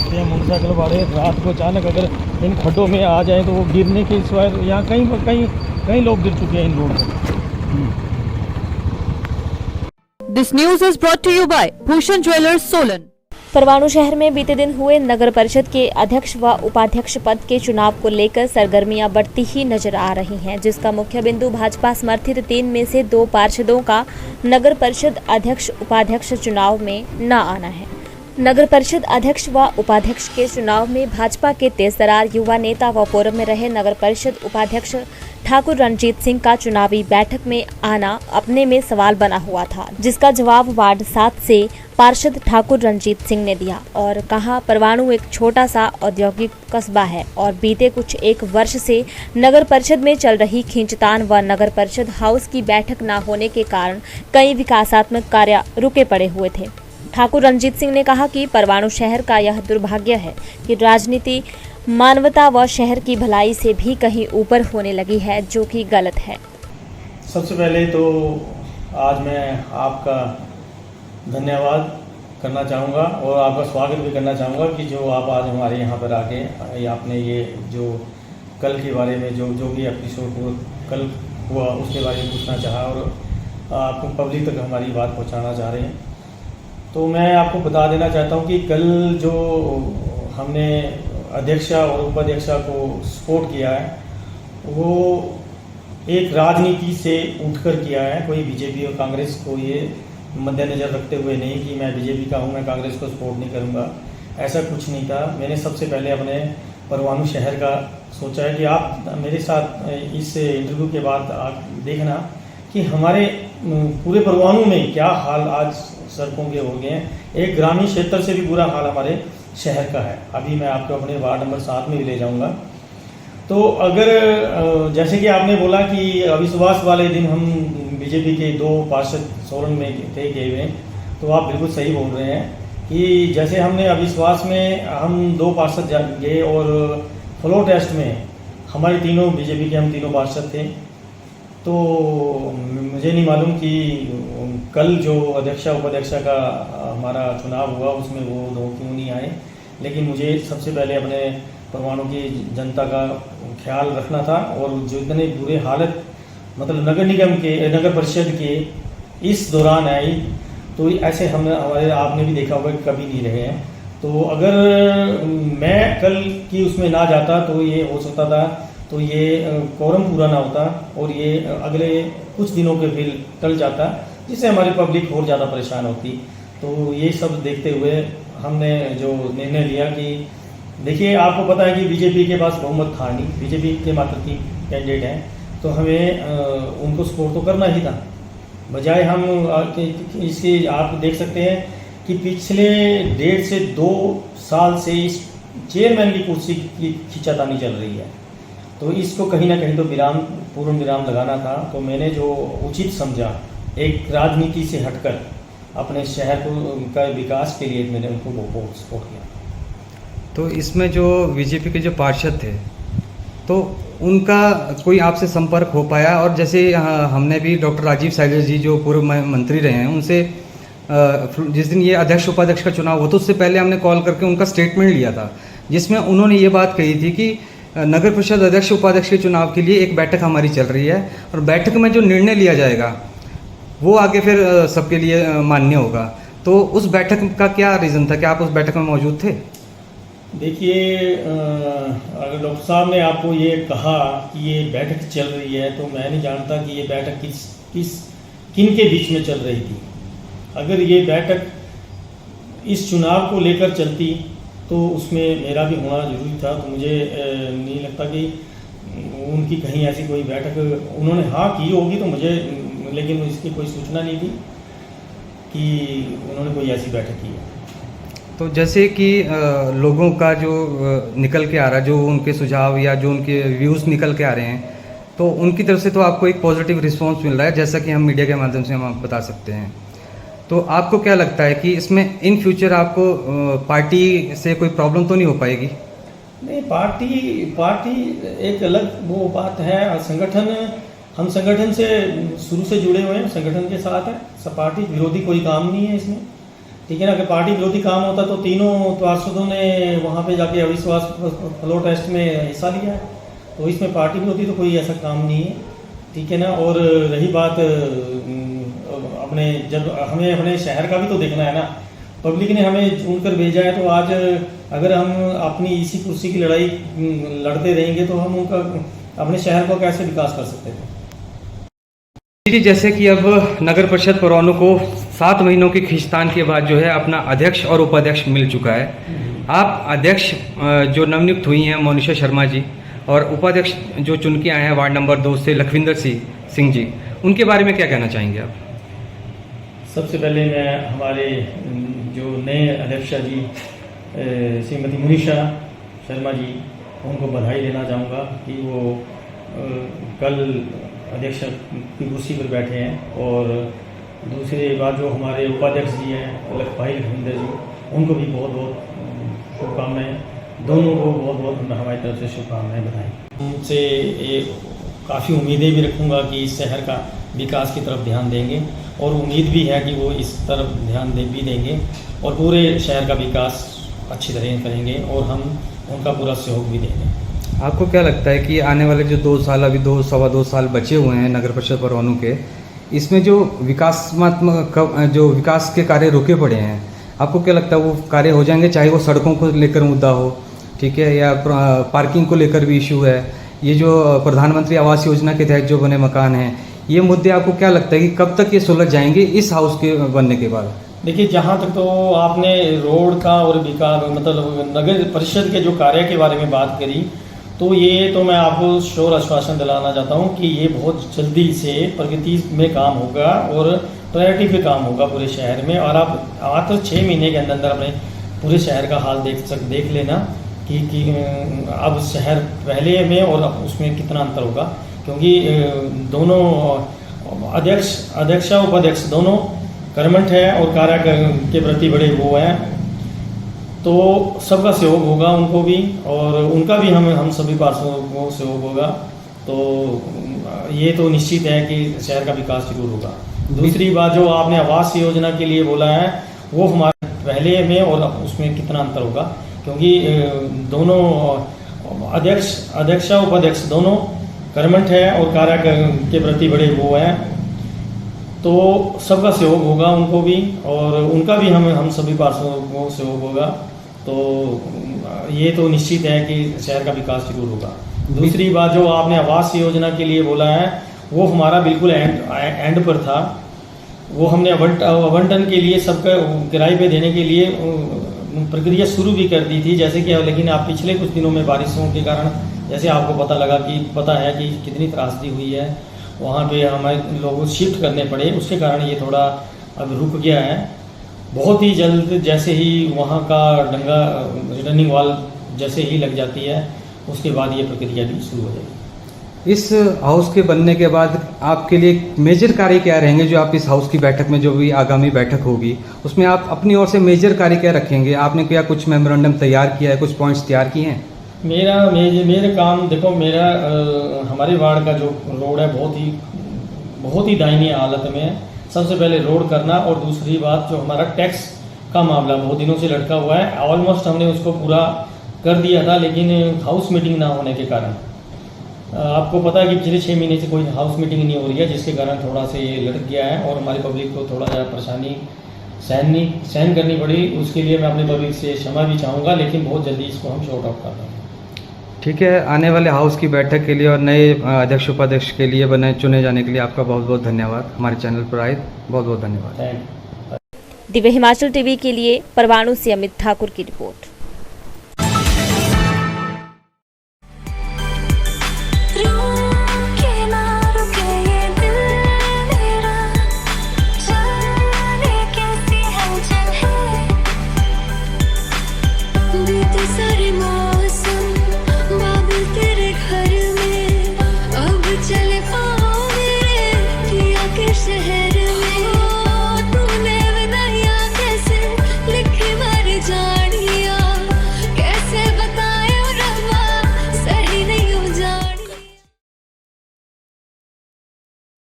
देखते हैं मोटरसाइकिल वाले रात को अचानक अगर इन खड्डों में आ जाएं तो वो गिरने के सिवाय यहाँ कई लोग गिर चुके हैं इन रोड पर। This news is brought to you by Bhushan jewellers Solan. Parwanoo शहर में बीते दिन हुए नगर परिषद के अध्यक्ष व उपाध्यक्ष पद के चुनाव को लेकर सरगर्मियां बढ़ती ही नजर आ रही हैं, जिसका मुख्य बिंदु भाजपा समर्थित 3 में से 2 पार्षदों का नगर परिषद अध्यक्ष उपाध्यक्ष चुनाव में न आना है। नगर परिषद अध्यक्ष व उपाध्यक्ष के चुनाव में भाजपा के तेजतर्रार युवा नेता व पूर्व में रहे नगर परिषद उपाध्यक्ष ठाकुर रणजीत सिंह का चुनावी बैठक में आना अपने में सवाल बना हुआ था, जिसका जवाब वार्ड 7 से पार्षद ठाकुर रणजीत सिंह ने दिया और कहा, परवाणु एक छोटा सा औद्योगिक कस्बा है और बीते कुछ 1 वर्ष से नगर परिषद में चल रही खींचतान व नगर परिषद हाउस की बैठक न होने के कारण कई विकासात्मक कार्य रुके पड़े हुए थे। ठाकुर रणजीत सिंह ने कहा कि परवाणु शहर का यह दुर्भाग्य है कि राजनीति मानवता व शहर की भलाई से भी कहीं ऊपर होने लगी है, जो कि गलत है। सबसे पहले तो आज मैं आपका धन्यवाद करना चाहूँगा और आपका स्वागत भी करना चाहूँगा कि जो आप आज हमारे यहाँ पर आके आपने ये जो कल के बारे में जो भी एपिसोड कल हुआ उसके बारे में पूछना चाहा और आपको पब्लिक तक हमारी बात पहुँचाना चाह रहे हैं। तो मैं आपको बता देना चाहता हूँ कि कल जो हमने अध्यक्षा और उपाध्यक्षा को सपोर्ट किया है वो एक राजनीति से उठकर किया है। कोई बीजेपी और कांग्रेस को ये मद्देनज़र रखते हुए नहीं कि मैं बीजेपी का हूँ, मैं कांग्रेस को सपोर्ट नहीं करूँगा, ऐसा कुछ नहीं था। मैंने सबसे पहले अपने परवाणु शहर का सोचा है कि आप मेरे साथ इस इंटरव्यू के बाद आप देखना कि हमारे पूरे परवाणु में क्या हाल आज सड़कों के हो गए हैं। एक ग्रामीण क्षेत्र से भी बुरा हाल हमारे शहर का है। अभी मैं आपको अपने वार्ड नंबर 7 में भी ले जाऊंगा। तो अगर जैसे कि आपने बोला कि अविश्वास वाले दिन हम बीजेपी के 2 पार्षद सोलन में थे गए हुए, तो आप बिल्कुल सही बोल रहे हैं कि जैसे हमने अविश्वास में हम 2 पार्षद गए और फ्लोर टेस्ट में हमारे तीनों बीजेपी के हम तीनों पार्षद थे। तो मुझे नहीं मालूम कि कल जो अध्यक्षा उपाध्यक्षा का हमारा चुनाव हुआ उसमें वो 2 क्यों नहीं आए, लेकिन मुझे सबसे पहले अपने परवाणु की जनता का ख्याल रखना था और जो इतने बुरे हालत मतलब नगर निगम के नगर परिषद के इस दौरान आई तो ऐसे हमारे आपने भी देखा होगा कभी नहीं रहे हैं। तो अगर मैं कल की उसमें ना जाता तो ये हो सकता था, तो ये कोरम पूरा ना होता और ये अगले कुछ दिनों के फिर टल जाता, जिससे हमारी पब्लिक और ज़्यादा परेशान होती। तो ये सब देखते हुए हमने जो निर्णय लिया कि देखिए आपको पता है कि बीजेपी के पास बहुमत था नहीं, बीजेपी के मात्र 3 कैंडिडेट हैं, तो हमें उनको सपोर्ट तो करना ही था। बजाय हम इसके आप देख सकते हैं कि पिछले 1.5 से 2 साल से इस चेयरमैन की कुर्सी की खींचातानी चल रही है, तो इसको कहीं ना कहीं तो पूर्ण विराम लगाना था। तो मैंने जो उचित समझा एक राजनीति से हटकर अपने शहर का विकास के लिए मैंने उनको बहुत सपोर्ट किया। तो इसमें जो बीजेपी के जो पार्षद थे तो उनका कोई आपसे संपर्क हो पाया? और जैसे हमने भी डॉक्टर राजीव सैलर जी जो पूर्व मंत्री रहे हैं उनसे जिस दिन ये अध्यक्ष उपाध्यक्ष का चुनाव हुआ तो उससे पहले हमने कॉल करके उनका स्टेटमेंट लिया था, जिसमें उन्होंने ये बात कही थी कि नगर परिषद अध्यक्ष उपाध्यक्ष के चुनाव के लिए एक बैठक हमारी चल रही है और बैठक में जो निर्णय लिया जाएगा वो आगे फिर सबके लिए मान्य होगा। तो उस बैठक का क्या रीज़न था कि आप उस बैठक में मौजूद थे? देखिए अगर डॉक्टर साहब ने आपको ये कहा कि ये बैठक चल रही है तो मैं नहीं जानता कि ये बैठक किन के बीच में चल रही थी। अगर ये बैठक इस चुनाव को लेकर चलती तो उसमें मेरा भी होना जरूरी था। तो मुझे नहीं लगता कि उनकी कहीं ऐसी कोई बैठक उन्होंने हाँ की होगी, तो मुझे लेकिन इसकी कोई सूचना नहीं थी कि उन्होंने कोई ऐसी बैठक की है। तो जैसे कि लोगों का जो निकल के आ रहा है, जो उनके सुझाव या जो उनके व्यूज़ निकल के आ रहे हैं, तो उनकी तरफ से तो आपको एक पॉजिटिव रिस्पांस मिल रहा है, जैसा कि हम मीडिया के माध्यम से हम बता सकते हैं। तो आपको क्या लगता है कि इसमें इन फ्यूचर आपको पार्टी से कोई प्रॉब्लम तो नहीं हो पाएगी? नहीं, पार्टी एक अलग वो बात है। संगठन हम संगठन से शुरू से जुड़े हुए हैं, संगठन के साथ है। सब पार्टी विरोधी कोई काम नहीं है इसमें। ठीक है ना, कि पार्टी विरोधी काम होता तो तीनों पार्षदों ने वहाँ पे जाके अविश्वास फ्लोर टेस्ट में हिस्सा लिया है, तो इसमें पार्टी विरोधी तो कोई ऐसा काम नहीं है, ठीक है ना। और रही बात अपने, जब हमें अपने शहर का भी तो देखना है ना, पब्लिक ने हमें चुनकर भेजा है, तो आज अगर हम अपनी इसी कुर्सी की लड़ाई लड़ते रहेंगे तो हम उनका अपने शहर को कैसे विकास कर सकते थे। जी, जैसे कि अब नगर परिषद परवाणू को 7 महीनों की खींचतान के बाद जो है अपना अध्यक्ष और उपाध्यक्ष मिल चुका है। आप अध्यक्ष जो नवनियुक्त हुई हैं मोनिशा शर्मा जी, और उपाध्यक्ष जो चुन के आए हैं वार्ड नंबर 2 से लखविंदर सिंह जी, उनके बारे में क्या कहना चाहेंगे आप? सबसे पहले मैं हमारे जो नए अध्यक्षा जी श्रीमती मोनिशा शर्मा जी, उनको बधाई देना चाहूँगा कि वो कल अध्यक्ष की कुर्सी पर बैठे हैं। और दूसरी बात, जो हमारे उपाध्यक्ष जी हैं भाई लखविंदर जी, उनको भी बहुत बहुत शुभकामनाएँ, दोनों को बहुत बहुत हमारी तरफ से शुभकामनाएँ, बधाई। उनसे काफ़ी उम्मीदें भी रखूँगा कि इस शहर का विकास की तरफ ध्यान देंगे, और उम्मीद भी है कि वो इस तरफ ध्यान भी देंगे और पूरे शहर का विकास अच्छी तरह करेंगे, और हम उनका पूरा सहयोग भी देंगे। आपको क्या लगता है कि आने वाले जो 2 साल, अभी 2-2.25 साल बचे हुए हैं नगर परिषद परवाणू के, इसमें जो विकासात्मक जो विकास के कार्य रुके पड़े हैं, आपको क्या लगता है वो कार्य हो जाएंगे? चाहे वो सड़कों को लेकर मुद्दा हो, ठीक है, या पार्किंग को लेकर भी इशू है, ये जो प्रधानमंत्री आवास योजना के तहत जो बने मकान हैं, ये मुद्दे आपको क्या लगता है कि कब तक ये सुलझ जाएंगे इस हाउस के बनने के बाद? देखिए, जहाँ तक तो आपने रोड का और विकास, मतलब नगर परिषद के जो कार्य के बारे में बात करी, तो ये तो मैं आपको श्योर आश्वासन दिलाना चाहता हूँ कि ये बहुत जल्दी से प्रगति में काम होगा और प्रायोरिटी पे काम होगा पूरे शहर में। और आप तो 6 महीने के अंदर अपने पूरे शहर का हाल देख लेना कि अब शहर पहले में और उसमें कितना अंतर होगा, क्योंकि दोनों अध्यक्षा उपाध्यक्ष दोनों कर्मठ है और कार्य के प्रति बड़े वो हैं, तो सबका सहयोग होगा उनको भी, और उनका भी हम सभी पार्षदों को सहयोग होगा। तो ये तो निश्चित है कि शहर का विकास जरूर होगा। दूसरी बात, जो आपने आवास योजना के लिए बोला है, वो हमारे पहले में और उसमें कितना अंतर होगा, क्योंकि दोनों अध्यक्षा उपाध्यक्ष दोनों कर्मठ है और कार्य के प्रति बड़े वो हैं, तो सबका सहयोग होगा उनको भी, और उनका भी हम सभी पार्षदों को सहयोग होगा। तो ये तो निश्चित है कि शहर का विकास जरूर होगा। दूसरी बात, जो आपने आवास योजना के लिए बोला है, वो हमारा बिल्कुल एंड पर था। वो हमने आवंटन के लिए सबका किराए पे देने के लिए प्रक्रिया शुरू भी कर दी थी, जैसे कि, लेकिन आप पिछले कुछ दिनों में बारिशों के कारण, जैसे आपको पता है कि कितनी त्रासदी हुई है, वहाँ पे हमारे लोगों शिफ्ट करने पड़े, उसके कारण ये थोड़ा अब रुक गया है। बहुत ही जल्द जैसे ही वहाँ का डंगा रिटर्निंग वॉल जैसे ही लग जाती है, उसके बाद ये प्रक्रिया भी शुरू हो जाएगी। इस हाउस के बनने के बाद आपके लिए मेजर कार्य क्या रहेंगे? जो आप इस हाउस की बैठक में, जो भी आगामी बैठक होगी, उसमें आप अपनी ओर से मेजर कार्य क्या रखेंगे? आपने क्या कुछ मेमोरेंडम तैयार किया है, कुछ पॉइंट्स तैयार किए हैं? मेरे काम, देखो, हमारे वार्ड का जो रोड है बहुत ही दयनीय हालत में है। सबसे पहले रोड करना, और दूसरी बात, जो हमारा टैक्स का मामला बहुत दिनों से लटका हुआ है, ऑलमोस्ट हमने उसको पूरा कर दिया था, लेकिन हाउस मीटिंग ना होने के कारण, आपको पता है कि पिछले 6 महीने से कोई हाउस मीटिंग नहीं हो रही है, जिसके कारण थोड़ा सा ये लटक गया है और हमारी पब्लिक को थोड़ा ज़्यादा परेशानी सहन करनी पड़ी। उसके लिए मैं अपनी पब्लिक से क्षमा भी चाहूँगा, लेकिन बहुत जल्दी इसको हम शॉर्ट आउट करते हैं। ठीक है, आने वाले हाउस की बैठक के लिए और नए अध्यक्ष उपाध्यक्ष के लिए चुने जाने के लिए आपका बहुत बहुत धन्यवाद। हमारे चैनल पर आए, बहुत बहुत धन्यवाद। दिव्य हिमाचल टीवी के लिए परवाणू से अमित ठाकुर की रिपोर्ट।